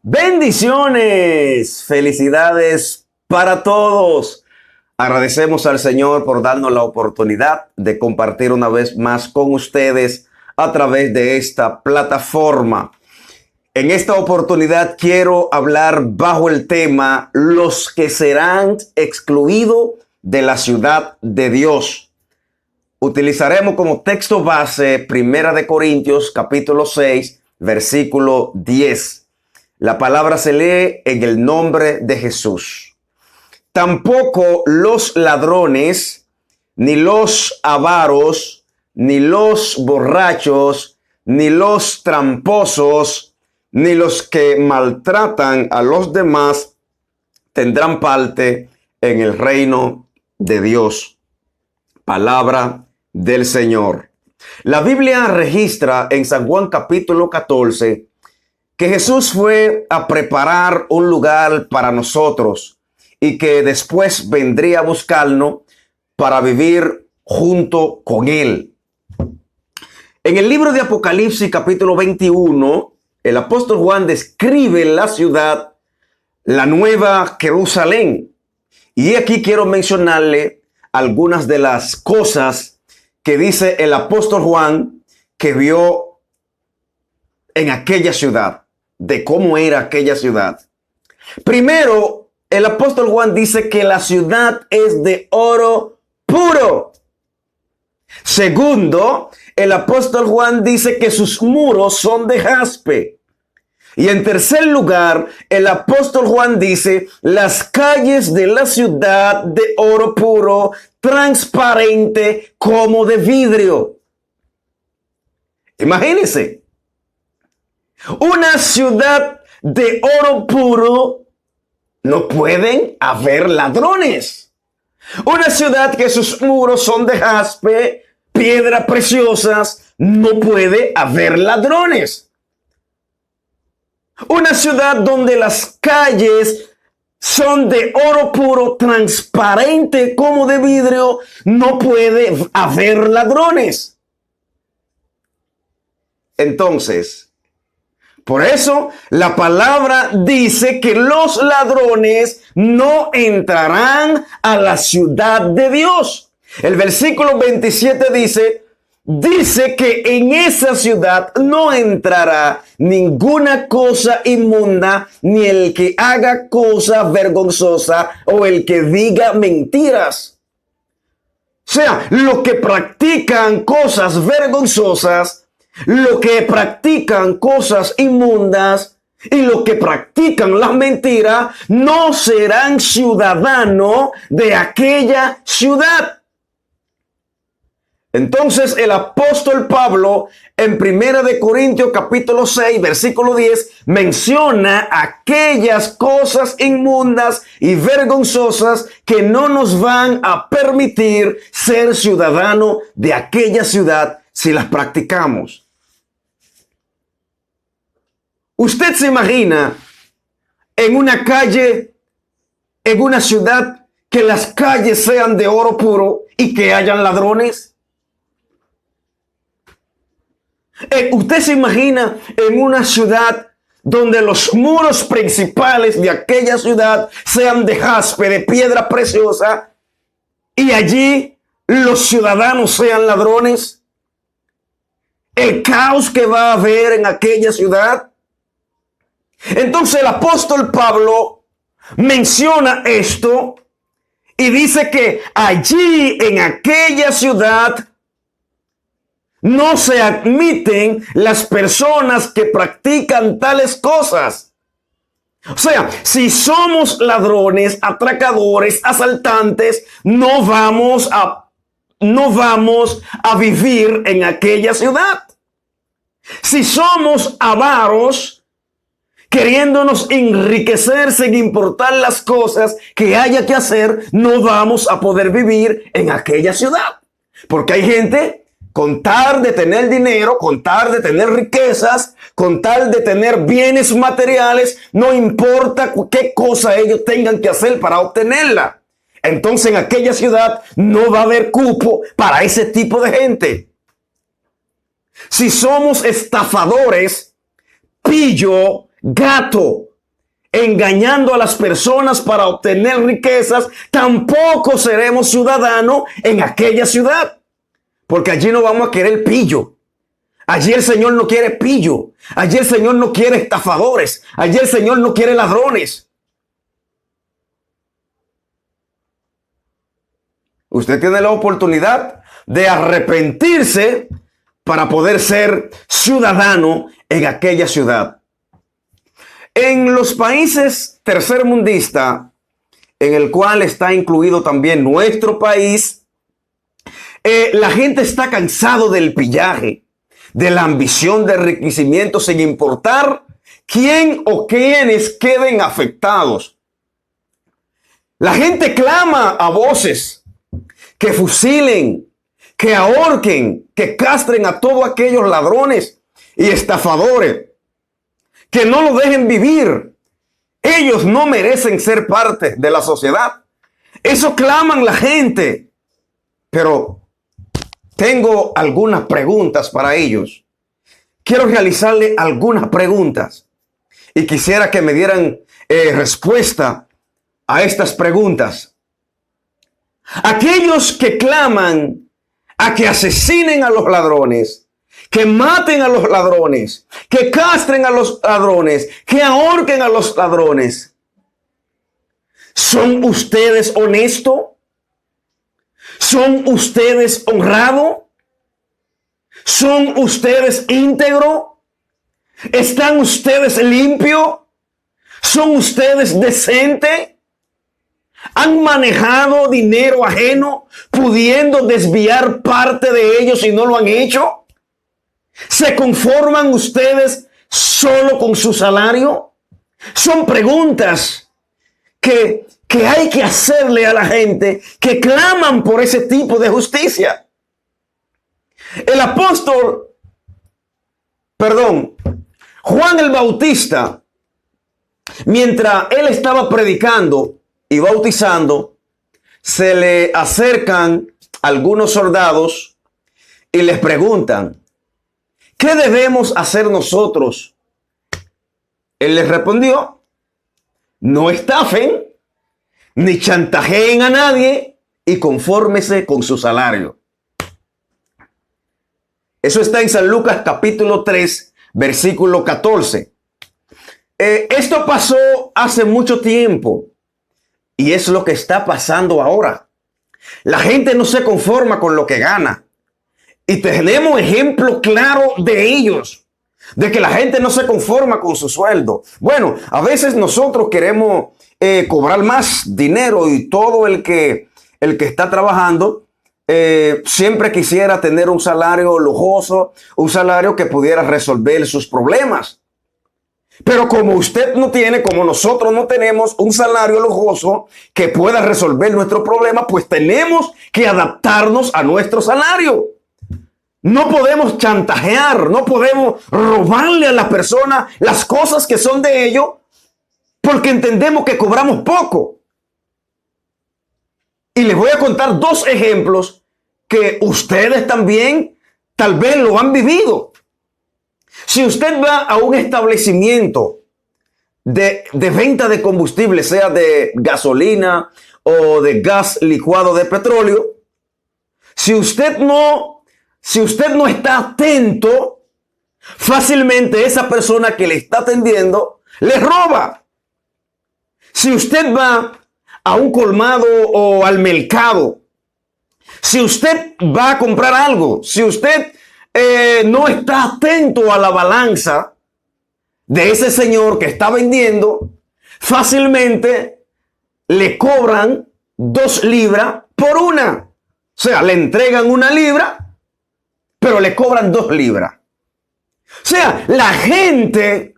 Bendiciones, felicidades para todos. Agradecemos al Señor por darnos la oportunidad de compartir una vez más con ustedes a través de esta plataforma. En esta oportunidad quiero hablar bajo el tema los que serán excluidos de la ciudad de Dios. Utilizaremos como texto base 1 Corintios capítulo 6, versículo 10. La palabra se lee en el nombre de Jesús. Tampoco los ladrones, ni los avaros, ni los borrachos, ni los tramposos, ni los que maltratan a los demás tendrán parte en el reino de Dios. Palabra del Señor. La Biblia registra en San Juan capítulo 14 que Jesús fue a preparar un lugar para nosotros y que después vendría a buscarnos para vivir junto con Él. En el libro de Apocalipsis capítulo 21, el apóstol Juan describe la ciudad, la nueva Jerusalén. Y aquí quiero mencionarle algunas de las cosas que dice el apóstol Juan que vio en aquella ciudad, de cómo era aquella ciudad. Primero, el apóstol Juan dice que la ciudad es de oro puro. Segundo, el apóstol Juan dice que sus muros son de jaspe. Y en tercer lugar, el apóstol Juan dice las calles de la ciudad de oro puro, transparente como de vidrio. Imagínense. Una ciudad de oro puro, no pueden haber ladrones. Una ciudad que sus muros son de jaspe, piedras preciosas, no puede haber ladrones. Una ciudad donde las calles son de oro puro, transparente como de vidrio, no puede haber ladrones. Entonces, por eso la palabra dice que los ladrones no entrarán a la ciudad de Dios. El versículo 27 dice que en esa ciudad no entrará ninguna cosa inmunda, ni el que haga cosa vergonzosa o el que diga mentiras. O sea, los que practican cosas vergonzosas, los que practican cosas inmundas y los que practican las mentiras no serán ciudadanos de aquella ciudad. Entonces el apóstol Pablo en 1 Corintios capítulo 6 versículo 10 menciona aquellas cosas inmundas y vergonzosas que no nos van a permitir ser ciudadanos de aquella ciudad si las practicamos. ¿Usted se imagina en una calle, en una ciudad, que las calles sean de oro puro y que hayan ladrones? ¿Usted se imagina en una ciudad donde los muros principales de aquella ciudad sean de jaspe, de piedra preciosa, y allí los ciudadanos sean ladrones? ¿El caos que va a haber en aquella ciudad? Entonces el apóstol Pablo menciona esto y dice que allí en aquella ciudad no se admiten las personas que practican tales cosas. O sea, si somos ladrones, atracadores, asaltantes, no vamos a vivir en aquella ciudad. Si somos avaros, queriéndonos enriquecer sin importar las cosas que haya que hacer, no vamos a poder vivir en aquella ciudad. Porque hay gente, con tal de tener dinero, con tal de tener riquezas, con tal de tener bienes materiales, no importa qué cosa ellos tengan que hacer para obtenerla. Entonces en aquella ciudad no va a haber cupo para ese tipo de gente. Si somos estafadores, pillo, gato, engañando a las personas para obtener riquezas, tampoco seremos ciudadanos en aquella ciudad. Porque allí no vamos a querer pillo. Allí el Señor no quiere pillo. Allí el Señor no quiere estafadores. Allí el Señor no quiere ladrones. Usted tiene la oportunidad de arrepentirse para poder ser ciudadano en aquella ciudad. En los países tercermundistas, en el cual está incluido también nuestro país, la gente está cansado del pillaje, de la ambición de enriquecimiento sin importar quién o quiénes queden afectados. La gente clama a voces que fusilen, que ahorquen, que castren a todos aquellos ladrones y estafadores, que no lo dejen vivir. Ellos no merecen ser parte de la sociedad. Eso claman la gente. Pero tengo algunas preguntas para ellos. Quiero realizarle algunas preguntas y quisiera que me dieran respuesta a estas preguntas. Aquellos que claman a que asesinen a los ladrones, que maten a los ladrones, que castren a los ladrones, que ahorquen a los ladrones, ¿son ustedes honestos? ¿Son ustedes honrados? ¿Son ustedes íntegros? ¿Están ustedes limpios? ¿Son ustedes decentes? ¿Han manejado dinero ajeno, pudiendo desviar parte de ellos si no lo han hecho? ¿Se conforman ustedes solo con su salario? Son preguntas que hay que hacerle a la gente que claman por ese tipo de justicia. El apóstol, Juan el Bautista, mientras él estaba predicando y bautizando, se le acercan algunos soldados y les preguntan, ¿qué debemos hacer nosotros? Él les respondió, no estafen ni chantajeen a nadie y confórmese con su salario. Eso está en San Lucas capítulo 3, versículo 14. Esto pasó hace mucho tiempo y es lo que está pasando ahora. La gente no se conforma con lo que gana. Y tenemos ejemplo claro de ellos, de que la gente no se conforma con su sueldo. Bueno, a veces nosotros queremos cobrar más dinero y todo el que está trabajando siempre quisiera tener un salario lujoso, un salario que pudiera resolver sus problemas. Pero como usted no tiene, como nosotros no tenemos un salario lujoso que pueda resolver nuestro problema, pues tenemos que adaptarnos a nuestro salario. No podemos chantajear, no podemos robarle a la persona las cosas que son de ellos porque entendemos que cobramos poco. Y les voy a contar dos ejemplos que ustedes también tal vez lo han vivido. Si usted va a un establecimiento de venta de combustible, sea de gasolina o de gas licuado de petróleo, si usted no está atento, fácilmente esa persona que le está atendiendo le roba. Si usted va a un colmado o al mercado, si usted va a comprar algo, si usted no está atento a la balanza de ese señor que está vendiendo, fácilmente le cobran 2 libras por una. O sea, le entregan 1 libra, pero le cobran 2 libras. O sea, la gente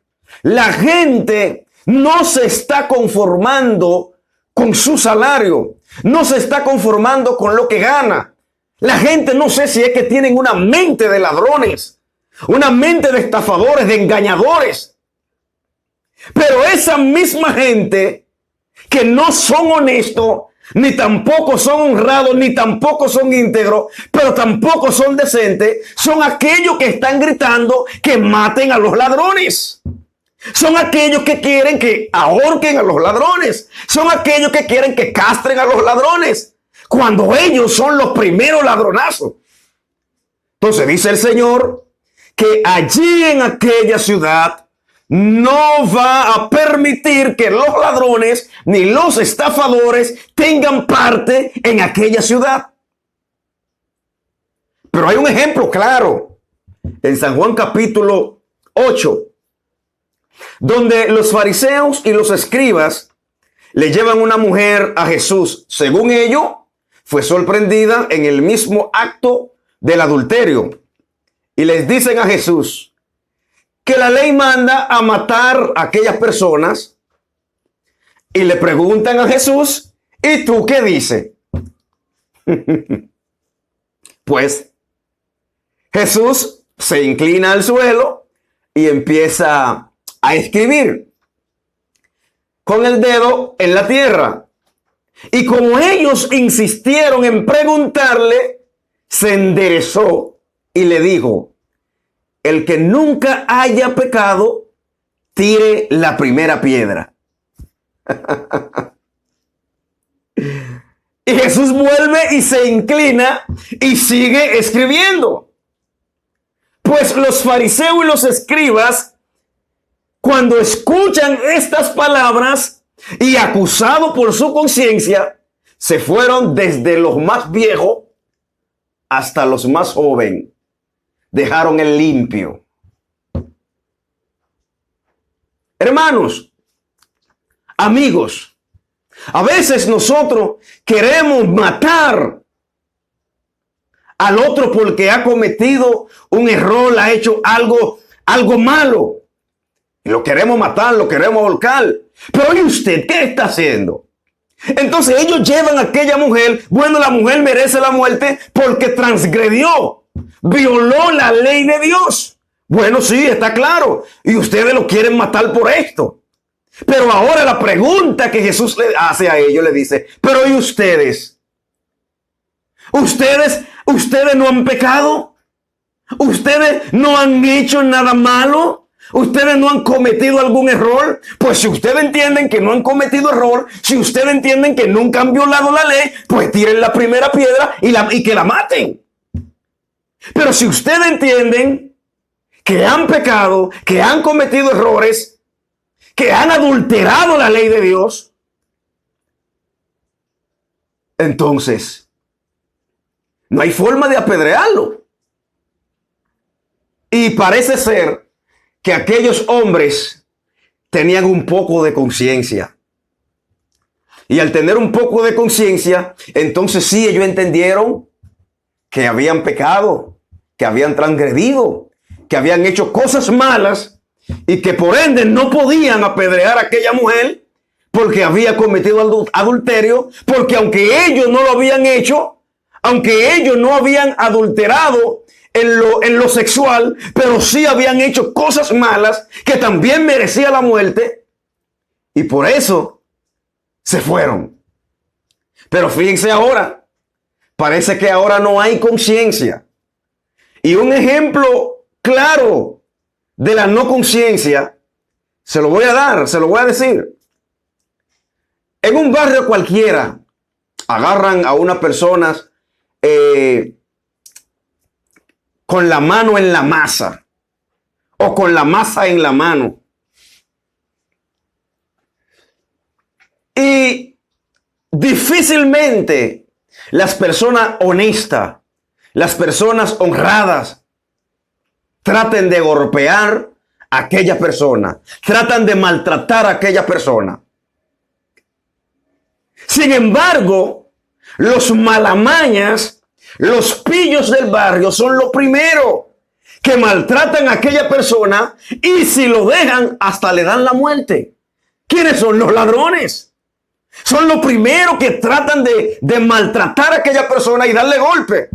no se está conformando con su salario, no se está conformando con lo que gana. La gente no sé si es que tienen una mente de ladrones, una mente de estafadores, de engañadores. Pero esa misma gente que no son honestos, ni tampoco son honrados, ni tampoco son íntegros, pero tampoco son decentes, son aquellos que están gritando que maten a los ladrones. Son aquellos que quieren que ahorquen a los ladrones. Son aquellos que quieren que castren a los ladrones, cuando ellos son los primeros ladronazos. Entonces dice el Señor que allí en aquella ciudad no va a permitir que los ladrones ni los estafadores tengan parte en aquella ciudad. Pero hay un ejemplo claro en San Juan capítulo 8, donde los fariseos y los escribas le llevan una mujer a Jesús. Según ellos, fue sorprendida en el mismo acto del adulterio. Y les dicen a Jesús que la ley manda a matar a aquellas personas. Y le preguntan a Jesús, ¿y tú qué dices? Pues Jesús se inclina al suelo y empieza a escribir con el dedo en la tierra. Y como ellos insistieron en preguntarle, se enderezó y le dijo: el que nunca haya pecado, tire la primera piedra. Y Jesús vuelve y se inclina y sigue escribiendo. Pues los fariseos y los escribas, cuando escuchan estas palabras y acusados por su conciencia, se fueron desde los más viejos hasta los más jóvenes. Dejaron el limpio. Hermanos, amigos, a veces nosotros queremos matar al otro porque ha cometido un error, ha hecho algo malo. Y lo queremos matar, lo queremos ahorcar. Pero ¿y usted qué está haciendo? Entonces ellos llevan a aquella mujer. Bueno, la mujer merece la muerte porque transgredió, violó la ley de Dios. Bueno, sí, está claro. Y ustedes lo quieren matar por esto. Pero ahora la pregunta que Jesús le hace a ellos, le dice: pero ¿y ustedes? ¿Ustedes no han pecado? ¿Ustedes no han hecho nada malo? ¿Ustedes no han cometido algún error? Pues si ustedes entienden que no han cometido error, si ustedes entienden que nunca han violado la ley, pues tiren la primera piedra y que la maten. Pero si ustedes entienden que han pecado, que han cometido errores, que han adulterado la ley de Dios, entonces no hay forma de apedrearlo. Y parece ser que aquellos hombres tenían un poco de conciencia. Y al tener un poco de conciencia, entonces sí, ellos entendieron que habían pecado, que habían transgredido, que habían hecho cosas malas y que por ende no podían apedrear a aquella mujer porque había cometido adulterio, porque aunque ellos no lo habían hecho, aunque ellos no habían adulterado en lo sexual, pero sí habían hecho cosas malas que también merecía la muerte, y por eso se fueron. Pero fíjense ahora, parece que ahora no hay conciencia. Y un ejemplo claro de la no conciencia se lo voy a dar, se lo voy a decir. En un barrio cualquiera agarran a unas personas con la mano en la masa o con la masa en la mano. Y difícilmente las personas honestas, las personas honradas, traten de golpear a aquella persona, tratan de maltratar a aquella persona. Sin embargo, los malamañas, los pillos del barrio son los primeros que maltratan a aquella persona, y si lo dejan hasta le dan la muerte. ¿Quiénes son? Los ladrones. Son los primeros que tratan de maltratar a aquella persona y darle golpe.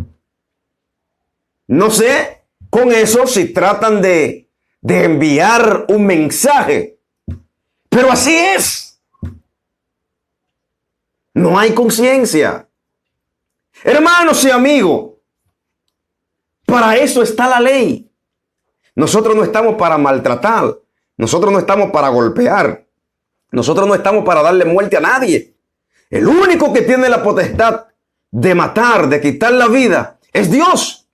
No sé con eso si tratan de enviar un mensaje, pero así es. No hay conciencia. Hermanos y amigos, para eso está la ley. Nosotros no estamos para maltratar, Nosotros no estamos para golpear. Nosotros no estamos para darle muerte a nadie. El único que tiene la potestad de matar, de quitar la vida, es Dios.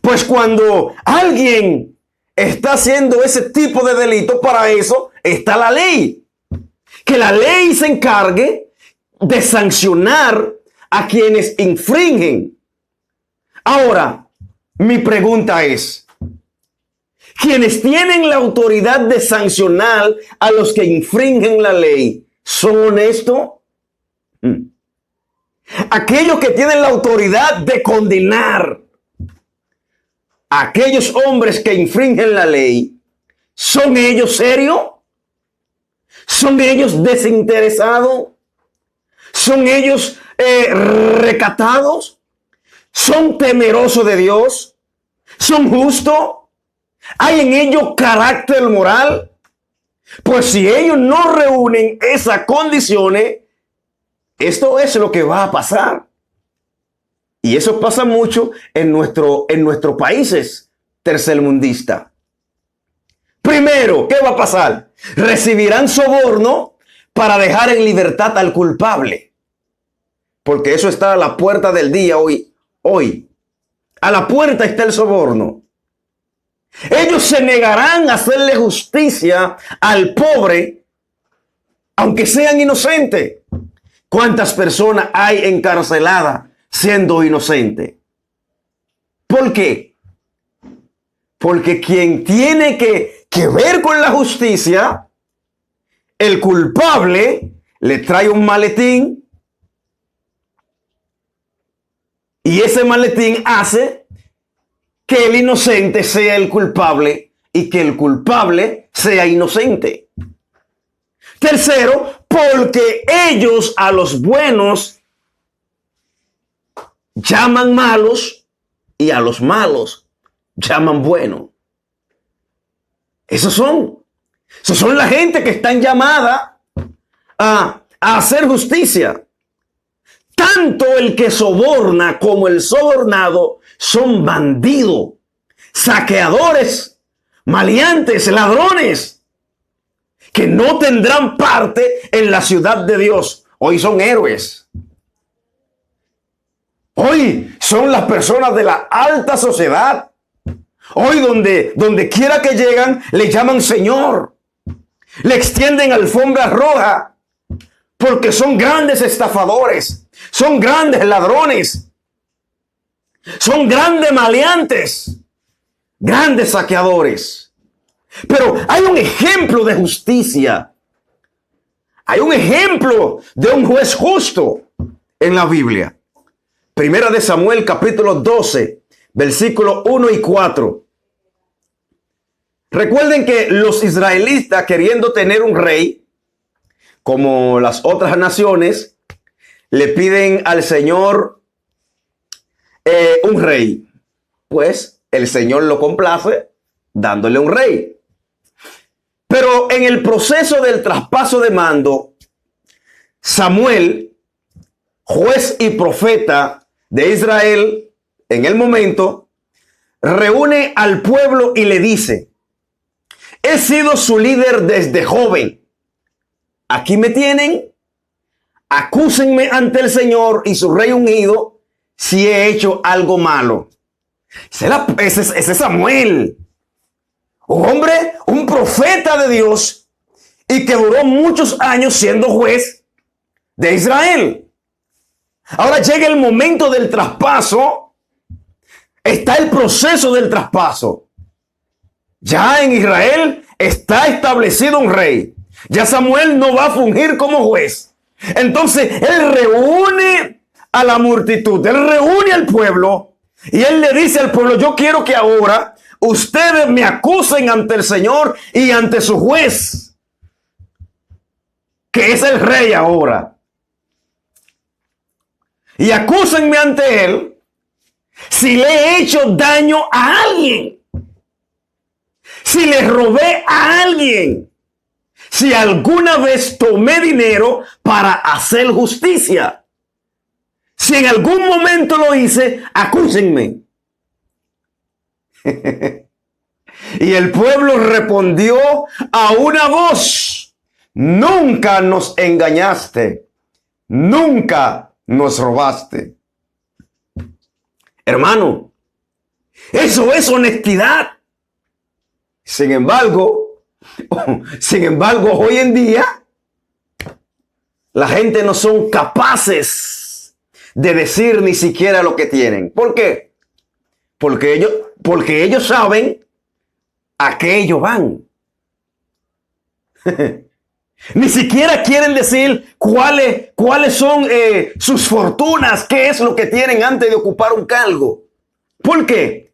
Pues cuando alguien está haciendo ese tipo de delito, para eso está la ley. Que la ley se encargue de sancionar a quienes infringen. Ahora, mi pregunta es, ¿quienes tienen la autoridad de sancionar a los que infringen la ley son honestos? Aquellos que tienen la autoridad de condenar a aquellos hombres que infringen la ley, ¿son ellos serios? ¿Son ellos desinteresados? ¿Son ellos recatados? ¿Son temerosos de Dios? ¿Son justos? ¿Hay en ellos carácter moral? Pues si ellos no reúnen esas condiciones, esto es lo que va a pasar. Y eso pasa mucho en nuestros países tercermundistas. Primero, ¿qué va a pasar? Recibirán soborno para dejar en libertad al culpable. Porque eso está a la puerta del día hoy. Hoy. A la puerta está el soborno. Ellos se negarán a hacerle justicia al pobre, aunque sean inocentes. ¿Cuántas personas hay encarceladas siendo inocentes? ¿Por qué? Porque quien tiene que ver con la justicia, el culpable le trae un maletín y ese maletín hace que el inocente sea el culpable y que el culpable sea inocente. Tercero, porque ellos a los buenos llaman malos y a los malos llaman buenos. Esos son la gente que están llamada a hacer justicia. Tanto el que soborna como el sobornado son bandidos, saqueadores, maleantes, ladrones, que no tendrán parte en la ciudad de Dios. Hoy son héroes. Hoy son las personas de la alta sociedad. Hoy donde quiera que llegan, le llaman Señor. Le extienden alfombra roja porque son grandes estafadores, son grandes ladrones, son grandes maleantes, grandes saqueadores. Pero hay un ejemplo de justicia. Hay un ejemplo de un juez justo en la Biblia. Primera de Samuel, capítulo 12, versículos 1 y 4. Recuerden que los israelitas, queriendo tener un rey, como las otras naciones, le piden al Señor un rey. Pues el Señor lo complace dándole un rey. Pero en el proceso del traspaso de mando, Samuel, juez y profeta de Israel, en el momento, reúne al pueblo y le dice: he sido su líder desde joven. Aquí me tienen. Acúsenme ante el Señor y su rey ungido si he hecho algo malo. Ese es Samuel. Un hombre, un profeta de Dios y que duró muchos años siendo juez de Israel. Ahora llega el momento del traspaso. Está el proceso del traspaso. Ya en Israel está establecido un rey. Ya Samuel no va a fungir como juez. Entonces él reúne a la multitud, él reúne al pueblo y él le dice al pueblo: yo quiero que ahora ustedes me acusen ante el Señor y ante su juez, que es el rey ahora. Y acúsenme ante él si le he hecho daño a alguien, si le robé a alguien, si alguna vez tomé dinero para hacer justicia. Si en algún momento lo hice, acúsenme. Y el pueblo respondió a una voz: nunca nos engañaste, nunca nos robaste. Hermano, eso es honestidad. Sin embargo, hoy en día, la gente no son capaces de decir ni siquiera lo que tienen. ¿Por qué? Porque ellos saben a qué ellos van. Ni siquiera quieren decir cuáles son sus fortunas, qué es lo que tienen antes de ocupar un cargo. ¿Por qué?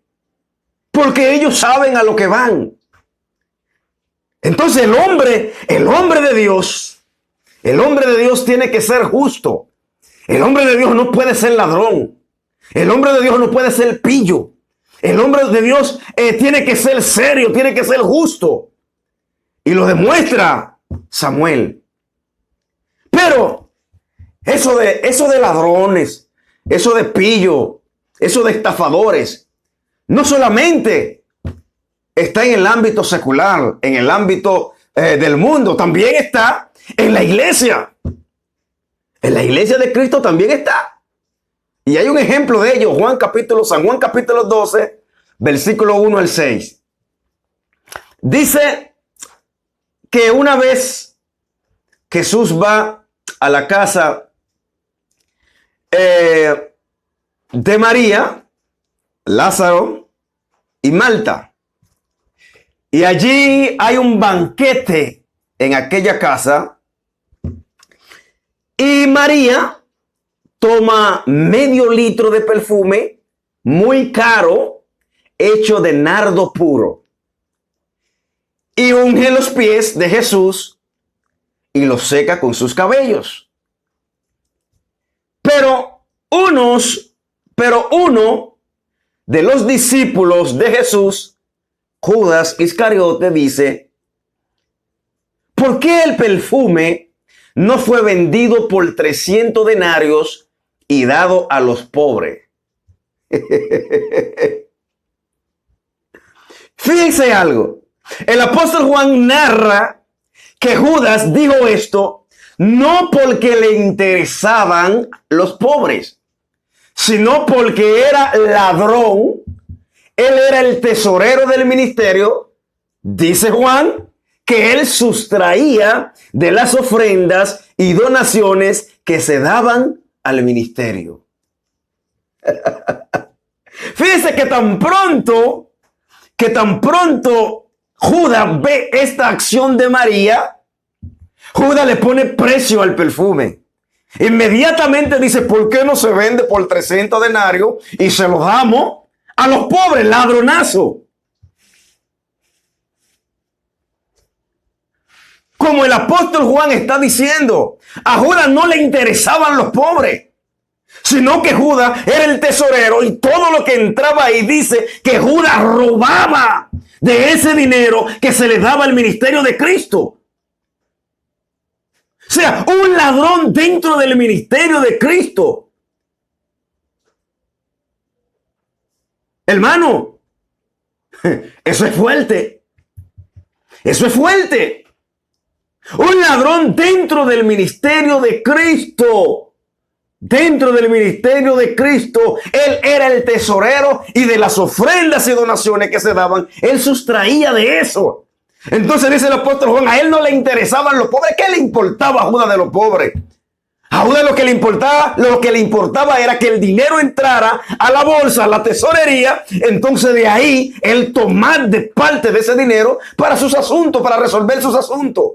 Porque ellos saben a lo que van. Entonces el hombre de Dios tiene que ser justo. El hombre de Dios no puede ser ladrón. El hombre de Dios no puede ser pillo. El hombre de Dios tiene que ser serio, tiene que ser justo. Y lo demuestra Samuel. Pero eso de ladrones, eso de pillo, eso de estafadores, no solamente está en el ámbito secular, en el ámbito del mundo, también está en la iglesia. En la iglesia de Cristo también está. Y hay un ejemplo de ello, San Juan capítulo 12, versículo 1 al 6. Dice que una vez Jesús va a la casa de María, Lázaro y Marta. Y allí hay un banquete en aquella casa. Y María toma medio litro de perfume muy caro, hecho de nardo puro, y unge los pies de Jesús y los seca con sus cabellos. Pero uno de los discípulos de Jesús, Judas Iscariote, dice: ¿por qué el perfume no fue vendido por 300 denarios y dado a los pobres? Fíjense algo. El apóstol Juan narra que Judas dijo esto no porque le interesaban los pobres, sino porque era ladrón. Él era el tesorero del ministerio. Dice Juan que él sustraía de las ofrendas y donaciones que se daban al ministerio. Fíjense que tan pronto Judas ve esta acción de María, Judas le pone precio al perfume. Inmediatamente dice: ¿por qué no se vende por 300 denarios y se los damos a los pobres? Ladronazo. Como el apóstol Juan está diciendo, a Judas no le interesaban los pobres, sino que Judas era el tesorero y todo lo que entraba ahí, dice que Judas robaba de ese dinero que se le daba al ministerio de Cristo. O sea, un ladrón dentro del ministerio de Cristo. Hermano, eso es fuerte. Eso es fuerte. Un ladrón dentro del ministerio de Cristo. Dentro del ministerio de Cristo, él era el tesorero y de las ofrendas y donaciones que se daban, él sustraía de eso. Entonces dice el apóstol Juan, a él no le interesaban los pobres. ¿Qué le importaba a Judas de los pobres? A Judas lo que le importaba era que el dinero entrara a la bolsa, a la tesorería. Entonces de ahí él tomar de parte de ese dinero para sus asuntos, para resolver sus asuntos.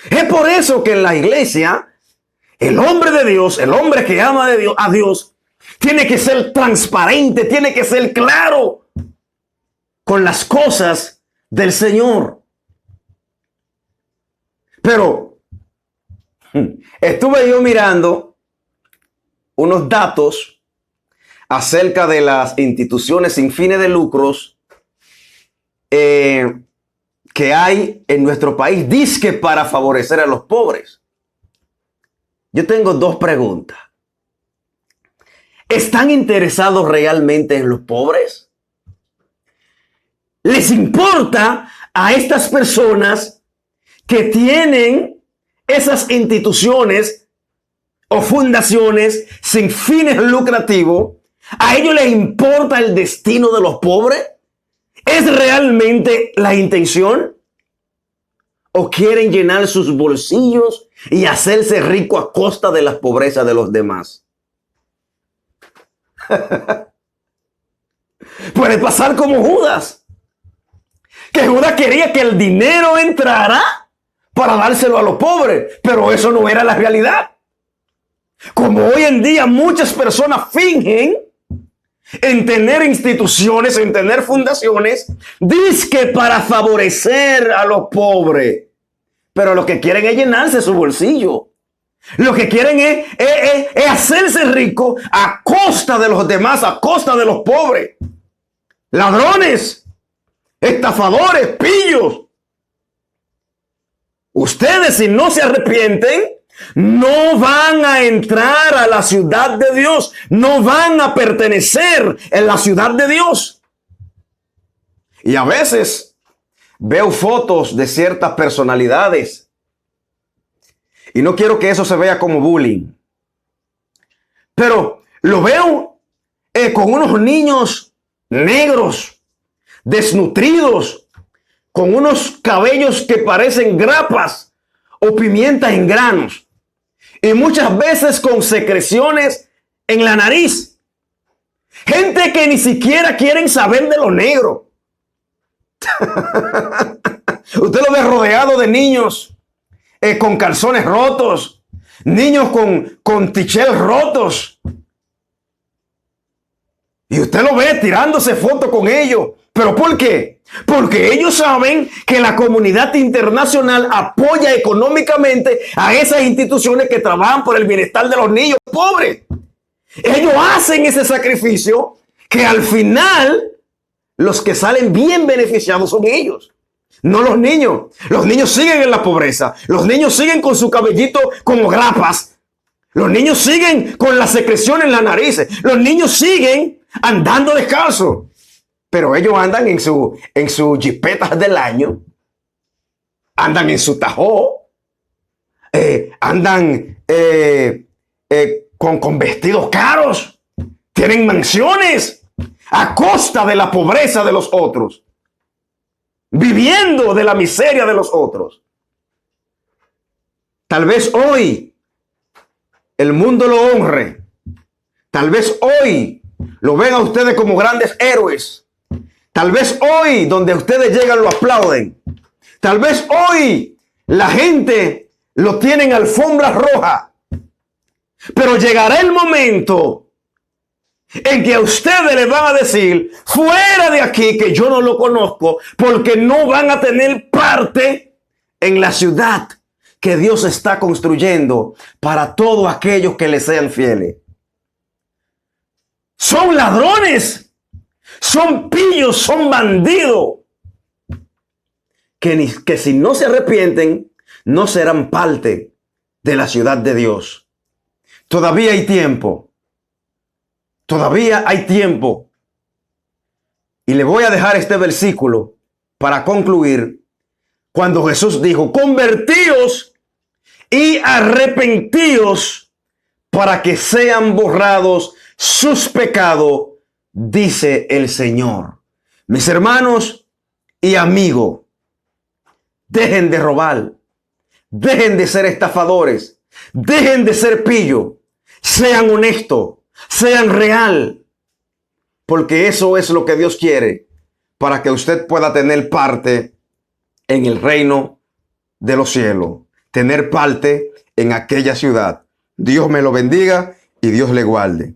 Es por eso que en la iglesia el hombre de Dios, el hombre que ama a Dios, tiene que ser transparente, tiene que ser claro con las cosas del Señor. Pero estuve yo mirando unos datos acerca de las instituciones sin fines de lucros que hay en nuestro país, dizque para favorecer a los pobres. Yo tengo dos preguntas. ¿Están interesados realmente en los pobres? les importa a estas personas que tienen esas instituciones o fundaciones sin fines lucrativos? ¿A ellos les importa el destino de los pobres? ¿Es realmente la intención? ¿O quieren llenar sus bolsillos y hacerse rico a costa de la pobreza de los demás? Puede pasar como Judas, que Judas quería que el dinero entrara para dárselo a los pobres, pero eso no era la realidad. Como hoy en día muchas personas fingen en tener instituciones, en tener fundaciones, dizque para favorecer a los pobres, pero lo que quieren es llenarse su bolsillo. Lo que quieren es hacerse rico a costa de los demás, a costa de los pobres. Ladrones, estafadores, pillos. Ustedes, si no se arrepienten, no van a entrar a la ciudad de Dios. No van a pertenecer en la ciudad de Dios. Y a veces veo fotos de ciertas personalidades. Y no quiero que eso se vea como bullying. Pero lo veo con unos niños negros, desnutridos, con unos cabellos que parecen grapas o pimientas en granos. Y muchas veces con secreciones en la nariz. Gente que ni siquiera quieren saber de lo negro. Usted lo ve rodeado de niños con calzones rotos, niños con tichel rotos. Y usted lo ve tirándose fotos con ellos. ¿Pero por qué? Porque ellos saben que la comunidad internacional apoya económicamente a esas instituciones que trabajan por el bienestar de los niños pobres. Ellos hacen ese sacrificio que al final los que salen bien beneficiados son ellos, no los niños. Los niños siguen en la pobreza. Los niños siguen con su cabellito como grapas. Los niños siguen con la secreción en la nariz. Los niños siguen andando descalzos. Pero ellos andan en su jipetas del año. Andan en su Tahoe. Andan con vestidos caros. Tienen mansiones a costa de la pobreza de los otros. Viviendo de la miseria de los otros. Tal vez hoy el mundo lo honre. Tal vez hoy lo ven a ustedes como grandes héroes. Tal vez hoy, donde ustedes llegan, lo aplauden. Tal vez hoy la gente lo tiene en alfombra roja. Pero llegará el momento en que a ustedes les van a decir, fuera de aquí, que yo no lo conozco, porque no van a tener parte en la ciudad que Dios está construyendo para todos aquellos que le sean fieles. Son ladrones, son pillos, son bandidos, que si no se arrepienten, no serán parte de la ciudad de Dios. Todavía hay tiempo. Todavía hay tiempo. Y le voy a dejar este versículo para concluir. Cuando Jesús dijo, convertíos y arrepentíos para que sean borrados sus pecados, dice el Señor. Mis hermanos y amigos, dejen de robar, dejen de ser estafadores, dejen de ser pillos, sean honestos, sean real, porque eso es lo que Dios quiere para que usted pueda tener parte en el reino de los cielos, tener parte en aquella ciudad. Dios me lo bendiga y Dios le guarde.